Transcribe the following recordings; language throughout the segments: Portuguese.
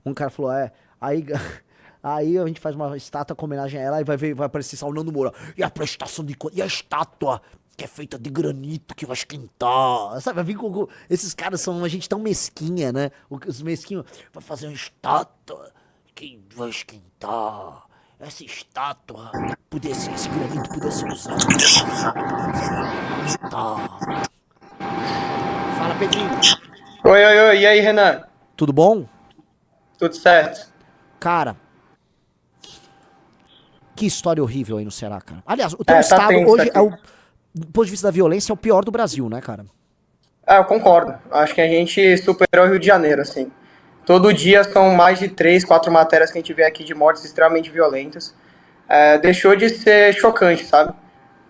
Um cara falou, aí, aí a gente faz uma estátua com homenagem a ela e vai aparecer Salnando Moura. E a prestação de contas, e a estátua que é feita de granito que vai esquentar. Sabe, vai vir esses caras são uma gente tão mesquinha, né? Os mesquinhos, vai fazer uma estátua que vai esquentar. Essa estátua, esse granito podia ser usado. Tá. Fala, Pedrinho. Oi, oi, oi, e aí, Renan? Tudo bom? Tudo certo? Cara, que história horrível aí no Ceará, cara. Aliás, o teu Tá estado tenso hoje aqui. do ponto de vista da violência, é o pior do Brasil, né, cara? Eu concordo. Acho que a gente superou o Rio de Janeiro, assim. Todo dia são mais de 3, 4 matérias que a gente vê aqui de mortes extremamente violentas. Deixou de ser chocante, sabe?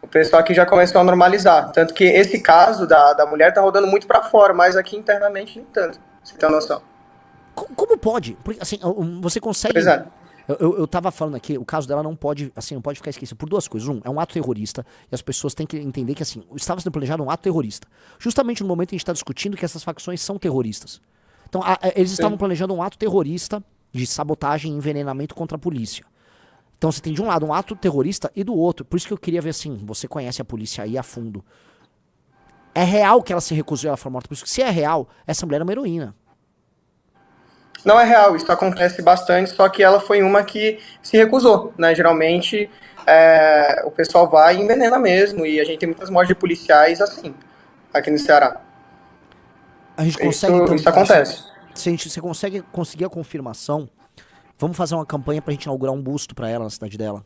O pessoal aqui já começou a normalizar. Tanto que esse caso da mulher tá rodando muito pra fora, mas aqui internamente nem tanto. Você tem uma noção? Como pode? Porque, assim, você consegue. Pois é. Eu tava falando aqui, o caso dela não pode, assim, não pode ficar esquecido por duas coisas. Um, é um ato terrorista, e as pessoas têm que entender que, assim, estava sendo planejado um ato terrorista. Justamente no momento em que a gente tá discutindo que essas facções são terroristas. Então, eles estavam planejando um ato terrorista de sabotagem e envenenamento contra a polícia. Então, você tem de um lado um ato terrorista e do outro. Por isso que eu queria ver, assim, você conhece a polícia aí a fundo. É real que ela se recusou e ela foi morta. Por isso que, se é real, essa mulher é uma heroína. Não é real, isso acontece bastante, só que ela foi uma que se recusou, né? Geralmente o pessoal vai e envenena mesmo, e a gente tem muitas mortes de policiais assim, aqui no Ceará. A gente consegue, então, Isso acontece. se você conseguir a confirmação, vamos fazer uma campanha pra gente inaugurar um busto pra ela na cidade dela.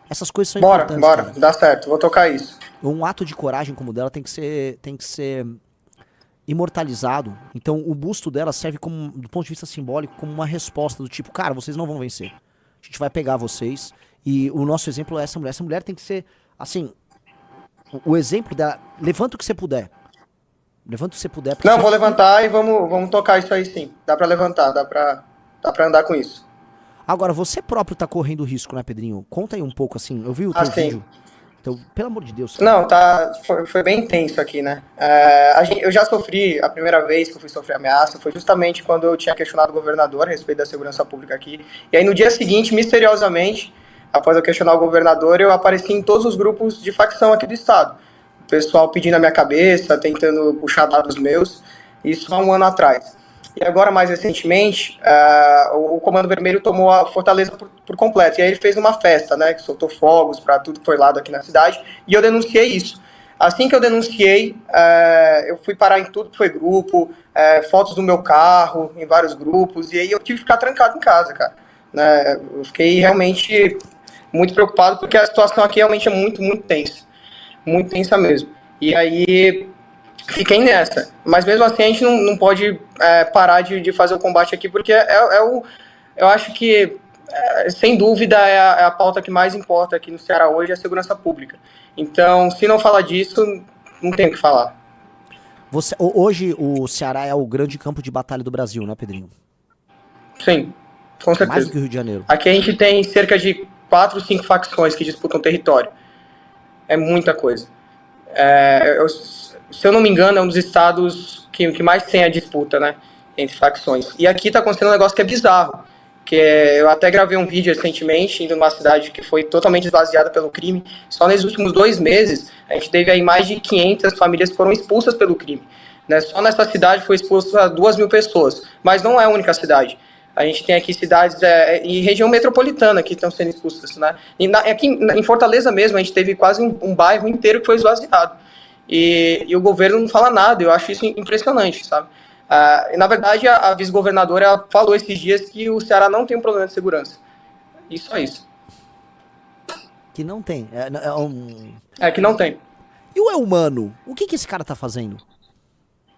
Essas coisas são importantes, Bora, cara. dá certo, vou tocar isso. Um ato de coragem como o dela tem que ser imortalizado. Então o busto dela serve como, do ponto de vista simbólico, como uma resposta do tipo, cara, vocês não vão vencer. A gente vai pegar vocês. E o nosso exemplo é essa mulher. Essa mulher tem que ser, assim, o exemplo dela. Levanta o que você puder. Levanta o que você puder. Não, vou levantar e vamos tocar isso aí sim. Dá pra levantar, dá pra andar com isso. Agora, você próprio tá correndo risco, né, Pedrinho? Conta aí um pouco, assim, eu vi o teu vídeo. Então, pelo amor de Deus. Não, foi bem intenso aqui, né? Eu já sofri, a primeira vez que eu fui sofrer ameaça foi justamente quando eu tinha questionado o governador a respeito da segurança pública aqui. E aí no dia seguinte, misteriosamente, após eu questionar o governador, eu apareci em todos os grupos de facção aqui do estado. O pessoal pedindo a minha cabeça, tentando puxar dados meus, isso há um ano atrás. E agora, mais recentemente, o Comando Vermelho tomou a Fortaleza por completo. E aí ele fez uma festa, né? Que soltou fogos para tudo que foi lado aqui na cidade. E eu denunciei isso. Assim que eu denunciei, eu fui parar em tudo que foi grupo, fotos do meu carro, em vários grupos. E aí eu tive que ficar trancado em casa, cara. Né? Eu fiquei realmente muito preocupado, porque a situação aqui realmente é muito, muito tensa. Muito tensa mesmo. E aí fiquei nessa. Mas mesmo assim a gente não pode parar de fazer o combate aqui, porque eu acho que, sem dúvida, é a pauta que mais importa aqui no Ceará hoje, é a segurança pública. Então, se não falar disso, não tem o que falar. Hoje o Ceará é o grande campo de batalha do Brasil, né, Pedrinho? Sim, com certeza. Mais do que o Rio de Janeiro. Aqui a gente tem cerca de 4, 5 facções que disputam território. É muita coisa. Se eu não me engano, é um dos estados que mais tem a disputa, né, entre facções. E aqui tá acontecendo um negócio que é bizarro, eu até gravei um vídeo recentemente, indo numa cidade que foi totalmente esvaziada pelo crime. Só nos últimos 2 meses, a gente teve aí mais de 500 famílias que foram expulsas pelo crime. Né? Só nessa cidade foi expulsa 2.000 pessoas, mas não é a única cidade. A gente tem aqui cidades e região metropolitana que estão sendo expulsas. Né? Aqui em Fortaleza mesmo, a gente teve quase um bairro inteiro que foi esvaziado. E o governo não fala nada, eu acho isso impressionante, sabe? Na verdade, a vice-governadora falou esses dias que o Ceará não tem um problema de segurança. E só isso. Que não tem. Que não tem. E o Elmano? O que esse cara tá fazendo?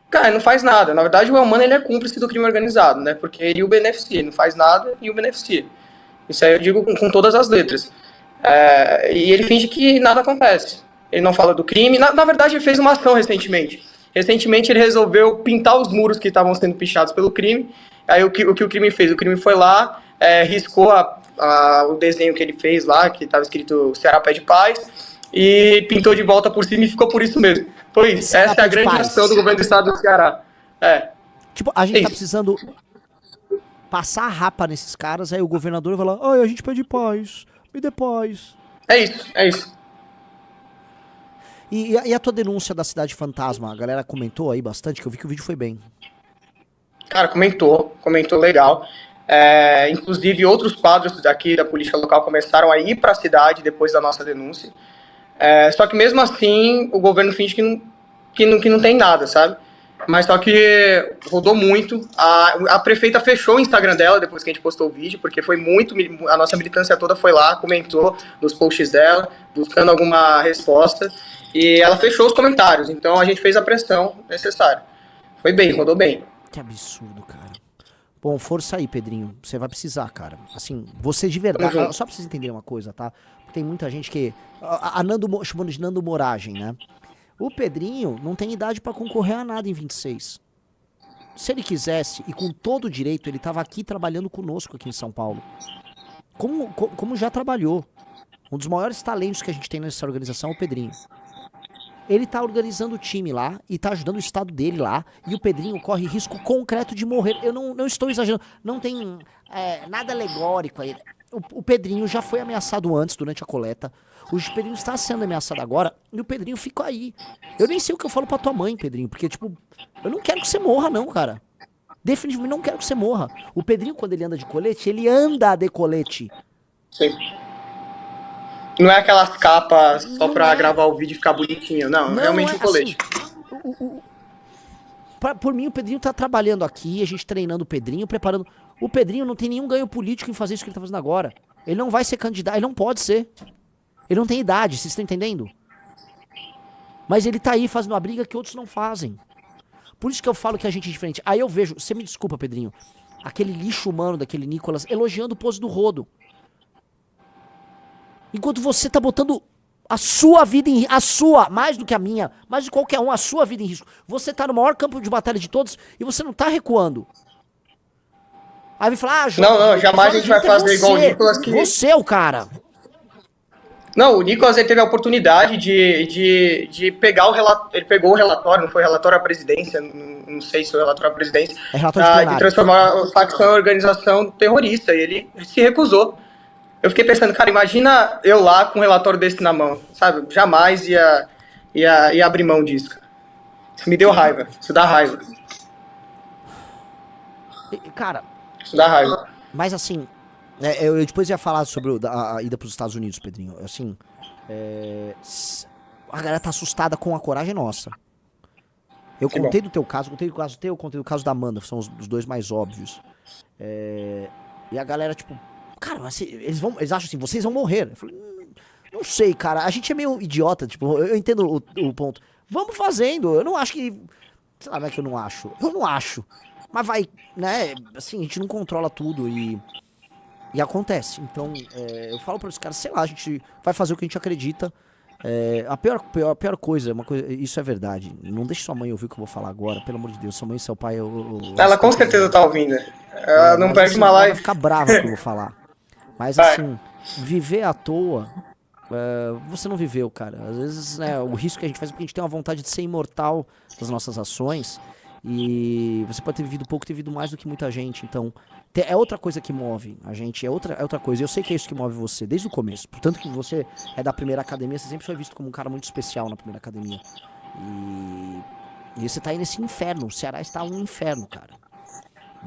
Cara, ele não faz nada. Na verdade, o Elmano ele é cúmplice do crime organizado, né? Porque ele o beneficia. Ele não faz nada e o beneficia. Isso aí eu digo com todas as letras. E ele finge que nada acontece. Ele não fala do crime. Na verdade, ele fez uma ação recentemente. Recentemente, ele resolveu pintar os muros que estavam sendo pichados pelo crime. Aí, o que o crime fez? O crime foi lá, riscou o desenho que ele fez lá, que estava escrito Ceará Pede Paz, e pintou de volta por cima e ficou por isso mesmo. Foi isso. Essa é a grande ação do governo do estado do Ceará. Tipo, a gente tá precisando... passar a rapa nesses caras, aí o governador vai lá, ai, a gente pede paz, me dê paz. É isso, é isso. E a tua denúncia da cidade fantasma, a galera comentou aí bastante, que eu vi que o vídeo foi bem. Cara, comentou legal. Inclusive, outros quadros daqui da política local começaram a ir para a cidade depois da nossa denúncia. Só que mesmo assim, o governo finge que não tem nada, sabe? Mas só que rodou muito. A prefeita fechou o Instagram dela depois que a gente postou o vídeo, porque foi muito. A nossa militância toda foi lá, comentou nos posts dela, buscando alguma resposta. E ela fechou os comentários. Então a gente fez a pressão necessária. Foi bem, rodou bem. Que absurdo, cara. Bom, força aí, Pedrinho. Você vai precisar, cara. Assim, você de verdade. Só pra vocês entenderem uma coisa, tá? Tem muita gente que. Chamando de Nando Moragem, né? O Pedrinho não tem idade pra concorrer a nada em 26. Se ele quisesse, e com todo o direito, ele tava aqui trabalhando conosco aqui em São Paulo. Como já trabalhou. Um dos maiores talentos que a gente tem nessa organização é o Pedrinho. Ele tá organizando o time lá e tá ajudando o estado dele lá. E o Pedrinho corre risco concreto de morrer. Eu não estou exagerando. Não tem nada alegórico aí. O Pedrinho já foi ameaçado antes, durante a coleta. O Pedrinho está sendo ameaçado agora. E o Pedrinho fica aí. Eu nem sei o que eu falo pra tua mãe, Pedrinho. Porque, tipo, eu não quero que você morra, não, cara. Definitivamente não quero que você morra. O Pedrinho, quando ele anda de colete, ele anda de colete. Sim. Não é aquelas capas só pra gravar o vídeo e ficar bonitinho, não realmente um colete. Assim, por mim, o Pedrinho tá trabalhando aqui, a gente treinando o Pedrinho, preparando. O Pedrinho não tem nenhum ganho político em fazer isso que ele tá fazendo agora. Ele não vai ser candidato, ele não pode ser. Ele não tem idade, vocês estão entendendo? Mas ele tá aí fazendo uma briga que outros não fazem. Por isso que eu falo que a gente é diferente. Aí eu vejo, você me desculpa, Pedrinho, aquele lixo humano daquele Nicolas elogiando o pose do Rodo. Enquanto você tá botando a sua vida em risco, a sua, mais do que a minha, mais de qualquer um, a sua vida em risco. Você tá no maior campo de batalha de todos e você não tá recuando. Aí vai falar, não, jamais a gente vai fazer igual o Nicolas que... Você é o cara. Não, o Nicolas ele teve a oportunidade de pegar o relatório, ele pegou o relatório, não foi relatório à presidência, não sei se foi relatório à presidência, é relatório de transformar a facção em organização terrorista, e ele se recusou. Eu fiquei pensando, cara, imagina eu lá com um relatório desse na mão, sabe? Jamais ia abrir mão disso, cara. Isso me deu raiva, isso dá raiva. Cara... Isso dá raiva. Mas assim, eu depois ia falar sobre a ida pros Estados Unidos, Pedrinho. Assim, a galera tá assustada com a coragem nossa. Eu contei do teu caso, contei do caso teu, contei do caso da Amanda, são os dois mais óbvios. E a galera, tipo... Cara, mas eles acham assim, vocês vão morrer. Eu falei, não sei, cara. A gente é meio idiota, tipo, eu entendo o ponto. Vamos fazendo. Eu não acho que... Sei lá, não é que eu não acho. Eu não acho. Mas vai, né? Assim, a gente não controla tudo e acontece. Então, eu falo para os caras, sei lá, a gente vai fazer o que a gente acredita. A pior coisa, isso é verdade. Não deixe sua mãe ouvir o que eu vou falar agora, pelo amor de Deus. Sua mãe e seu pai... Ela com certeza tá ouvindo. Ela não perde uma live. Ela vai ficar brava com o que eu vou falar. Mas assim, viver à toa, você não viveu, cara. Às vezes, né, o risco que a gente faz é porque a gente tem uma vontade de ser imortal das nossas ações. E você pode ter vivido pouco, ter vivido mais do que muita gente. Então, é outra coisa que move a gente, é outra coisa. Eu sei que é isso que move você desde o começo. Portanto que você é da primeira academia, você sempre foi visto como um cara muito especial na primeira academia. E você tá aí nesse inferno. O Ceará está um inferno, cara.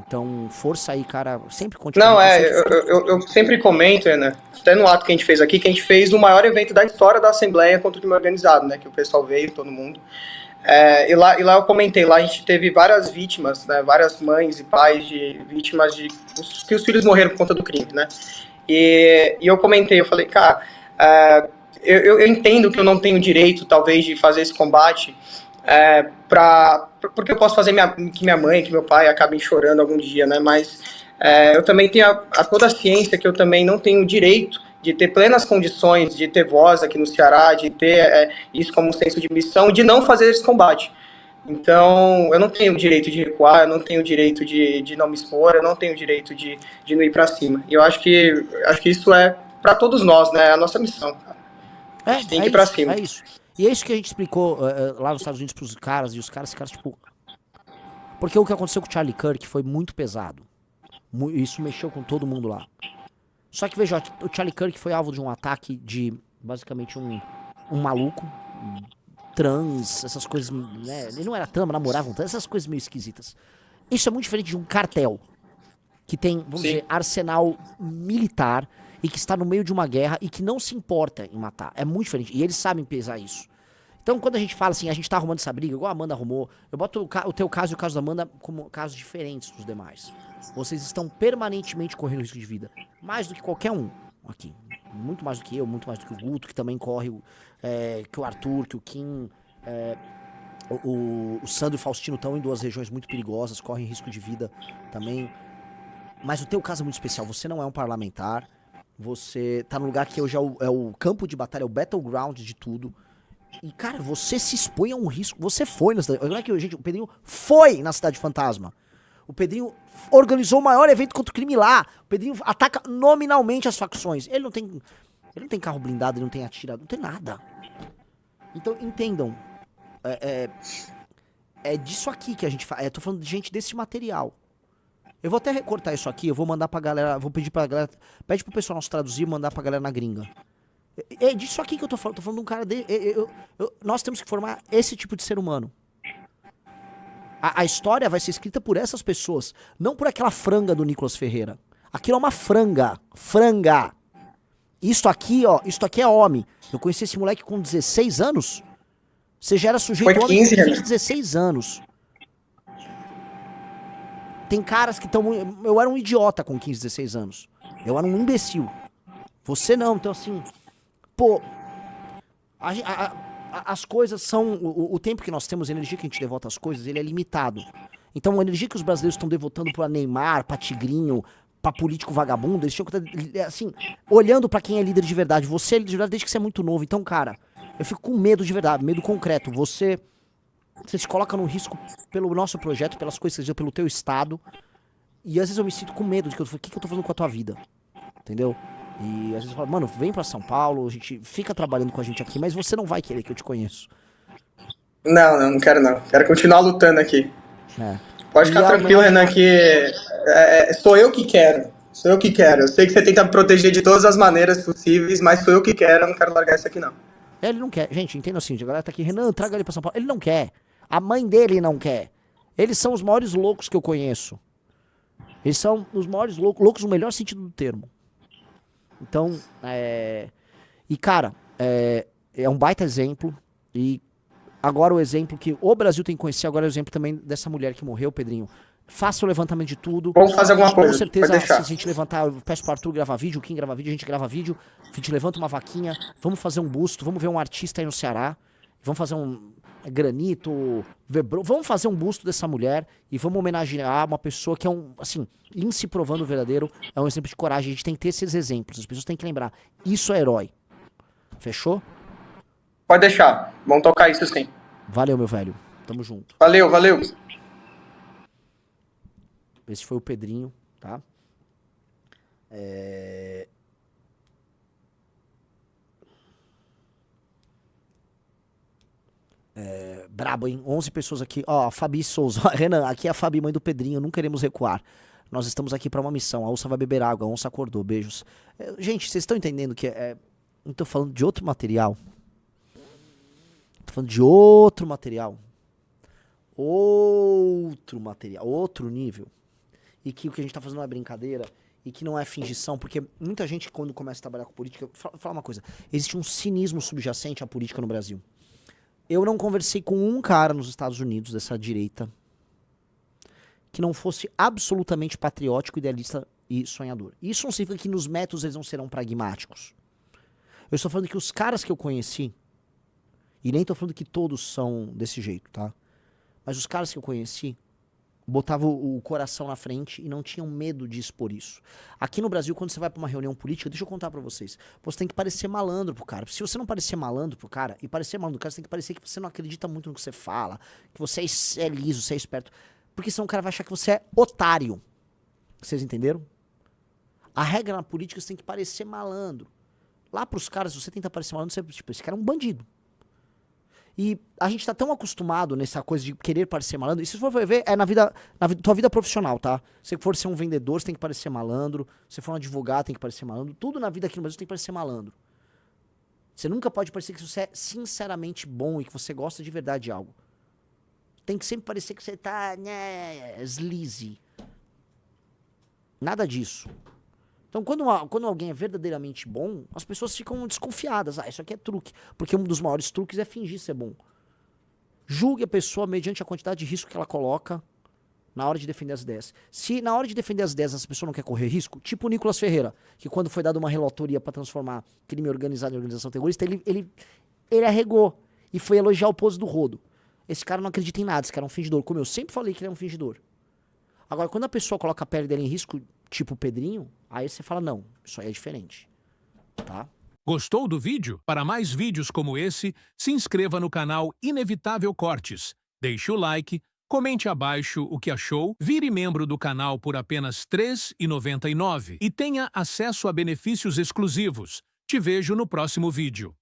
Então, força aí, cara. Sempre continua. Não, eu sempre comento, né? Até no ato que a gente fez aqui, que a gente fez o maior evento da história da Assembleia contra o crime organizado, né? Que o pessoal veio, todo mundo. E lá eu comentei, lá a gente teve várias vítimas, né? Várias mães e pais de vítimas que os filhos morreram por conta do crime, né? E eu comentei, eu falei, cara, eu entendo que eu não tenho direito, talvez, de fazer esse combate, porque eu posso fazer que minha mãe, que meu pai acabem chorando algum dia, né? Mas eu também tenho toda a ciência que eu também não tenho direito de ter plenas condições, de ter voz aqui no Ceará, de ter isso como um senso de missão, de não fazer esse combate. Então, eu não tenho o direito de recuar, eu não tenho o direito de não me expor, eu não tenho o direito de não ir para cima. E eu acho que isso é para todos nós, né? É a nossa missão. A gente tem que ir para cima. É isso. E é isso que a gente explicou lá nos Estados Unidos pros caras, e os caras, tipo... Porque o que aconteceu com o Charlie Kirk foi muito pesado. Isso mexeu com todo mundo lá. Só que veja, o Charlie Kirk foi alvo de um ataque de, basicamente, um maluco, trans, essas coisas, né? Ele não era trans, namorava um trans, essas coisas meio esquisitas. Isso é muito diferente de um cartel, que tem, vamos dizer, arsenal militar, e que está no meio de uma guerra, e que não se importa em matar. É muito diferente, e eles sabem pesar isso. Então, quando a gente fala assim, a gente tá arrumando essa briga, igual a Amanda arrumou, eu boto o teu caso e o caso da Amanda como casos diferentes dos demais. Vocês estão permanentemente correndo risco de vida. Mais do que qualquer um aqui. Muito mais do que eu, muito mais do que o Guto, que também corre, que o Arthur, que o Kim, o Sandro e o Faustino estão em 2 regiões muito perigosas, correm risco de vida também. Mas o teu caso é muito especial. Você não é um parlamentar, você tá num lugar que hoje é o campo de batalha, é o battleground de tudo. E, cara, você se expõe a um risco. Você foi na cidade. Olha que, gente, o Pedrinho foi na Cidade Fantasma. O Pedrinho organizou o maior evento contra o crime lá. O Pedrinho ataca nominalmente as facções. Ele não tem carro blindado, ele não tem atirado, não tem nada. Então, entendam. É disso aqui que a gente fala. Tô falando de gente desse material. Eu vou até recortar isso aqui, eu vou mandar pra galera. Vou pedir pra galera. Pede pro pessoal nosso traduzir e mandar pra galera na gringa. É disso aqui que eu tô falando. Tô falando de um cara nós temos que formar esse tipo de ser humano. A história vai ser escrita por essas pessoas, não por aquela franga do Nicolas Ferreira. Aquilo é uma franga. Franga. Isto aqui é homem. Eu conheci esse moleque com 16 anos. Você já era sujeito Foi 15, homem com 15, 16 anos. Tem caras que estão... Eu era um idiota com 15, 16 anos. Eu era um imbecil. Você não, então assim... Pô, as coisas são... O tempo que nós temos, a energia que a gente devota às coisas, ele é limitado. Então a energia que os brasileiros estão devotando pra Neymar, pra Tigrinho, pra político vagabundo, eles tinham que estar, assim, olhando pra quem é líder de verdade. Você é líder de verdade desde que você é muito novo. Então, cara, eu fico com medo de verdade, medo concreto. Você se coloca no risco pelo nosso projeto, pelas coisas que você diz, pelo teu estado. E às vezes eu me sinto com medo de que o que eu tô fazendo com a tua vida? Entendeu? E às vezes eu falo, mano, vem pra São Paulo, a gente fica trabalhando com a gente aqui, mas você não vai querer que eu te conheço. Não quero não. Quero continuar lutando aqui. Pode ficar tranquilo, Renan, que sou eu que quero. Sou eu que quero. Eu sei que você tenta me proteger de todas as maneiras possíveis, mas sou eu que quero, eu não quero largar isso aqui não. Ele não quer. Gente, entenda assim, a galera tá aqui, Renan, traga ele pra São Paulo. Ele não quer. A mãe dele não quer. Eles são os maiores loucos que eu conheço. Eles são os maiores loucos no melhor sentido do termo. Então, e cara, é um baita exemplo. E agora o exemplo que o Brasil tem que conhecer, agora é o exemplo também dessa mulher que morreu, Pedrinho. Faça o levantamento de tudo. Vamos fazer alguma coisa. Com certeza, se a gente levantar, eu peço pro Arthur gravar vídeo, o Kim gravar vídeo, a gente grava vídeo, a gente levanta uma vaquinha, vamos fazer um busto, vamos ver um artista aí no Ceará, vamos fazer um granito, vamos fazer um busto dessa mulher e vamos homenagear uma pessoa que é assim, em se provando verdadeiro, é um exemplo de coragem. A gente tem que ter esses exemplos, as pessoas têm que lembrar, isso é herói. Fechou? Pode deixar, vamos tocar isso sim. Valeu, meu velho, tamo junto. Valeu. Esse foi o Pedrinho, tá? Brabo, hein? 11 pessoas aqui. Ó, a Fabi Souza. Renan, aqui é a Fabi, mãe do Pedrinho. Não queremos recuar. Nós estamos aqui pra uma missão. A onça vai beber água. A onça acordou. Beijos. Gente, vocês estão entendendo que não tô falando de outro material. Tô falando de outro material. Outro nível. E que o que a gente tá fazendo não é brincadeira. E que não é fingição. Porque muita gente, quando começa a trabalhar com política... Fala uma coisa. Existe um cinismo subjacente à política no Brasil. Eu não conversei com um cara nos Estados Unidos, dessa direita, que não fosse absolutamente patriótico, idealista e sonhador. Isso não significa que nos métodos eles não serão pragmáticos. Eu estou falando que os caras que eu conheci, e nem estou falando que todos são desse jeito, tá? Mas os caras que eu conheci botavam o coração na frente e não tinham medo de expor isso. Aqui no Brasil, quando você vai pra uma reunião política, deixa eu contar pra vocês, você tem que parecer malandro pro cara. Se você não parecer malandro pro cara, e parecer malandro pro cara, você tem que parecer que você não acredita muito no que você fala, que você é liso, você é esperto. Porque senão o cara vai achar que você é otário. Vocês entenderam? A regra na política, você tem que parecer malandro. Lá pros caras, se você tenta parecer malandro, você, tipo, esse cara é um bandido. E a gente tá tão acostumado nessa coisa de querer parecer malandro. E se você for ver, é tua vida profissional, tá? Se for ser um vendedor, você tem que parecer malandro. Se for um advogado, tem que parecer malandro. Tudo na vida aqui no Brasil tem que parecer malandro. Você nunca pode parecer que você é sinceramente bom e que você gosta de verdade de algo. Tem que sempre parecer que você tá, né, sleazy. Nada disso. Então, quando alguém é verdadeiramente bom, as pessoas ficam desconfiadas. Ah, isso aqui é truque. Porque um dos maiores truques é fingir ser bom. Julgue a pessoa mediante a quantidade de risco que ela coloca na hora de defender as ideias. Se na hora de defender as ideias essa pessoa não quer correr risco, tipo o Nicolas Ferreira, que quando foi dada uma relatoria para transformar crime organizado em organização terrorista, ele arregou e foi elogiar o pose do Rodo. Esse cara não acredita em nada, esse cara é um fingidor. Como eu sempre falei que ele é um fingidor. Agora, quando a pessoa coloca a pele dele em risco, tipo o Pedrinho, aí você fala, não, isso aí é diferente. Tá? Gostou do vídeo? Para mais vídeos como esse, se inscreva no canal Inevitável Cortes, deixe o like, comente abaixo o que achou, vire membro do canal por apenas R$ 3,99 e tenha acesso a benefícios exclusivos. Te vejo no próximo vídeo.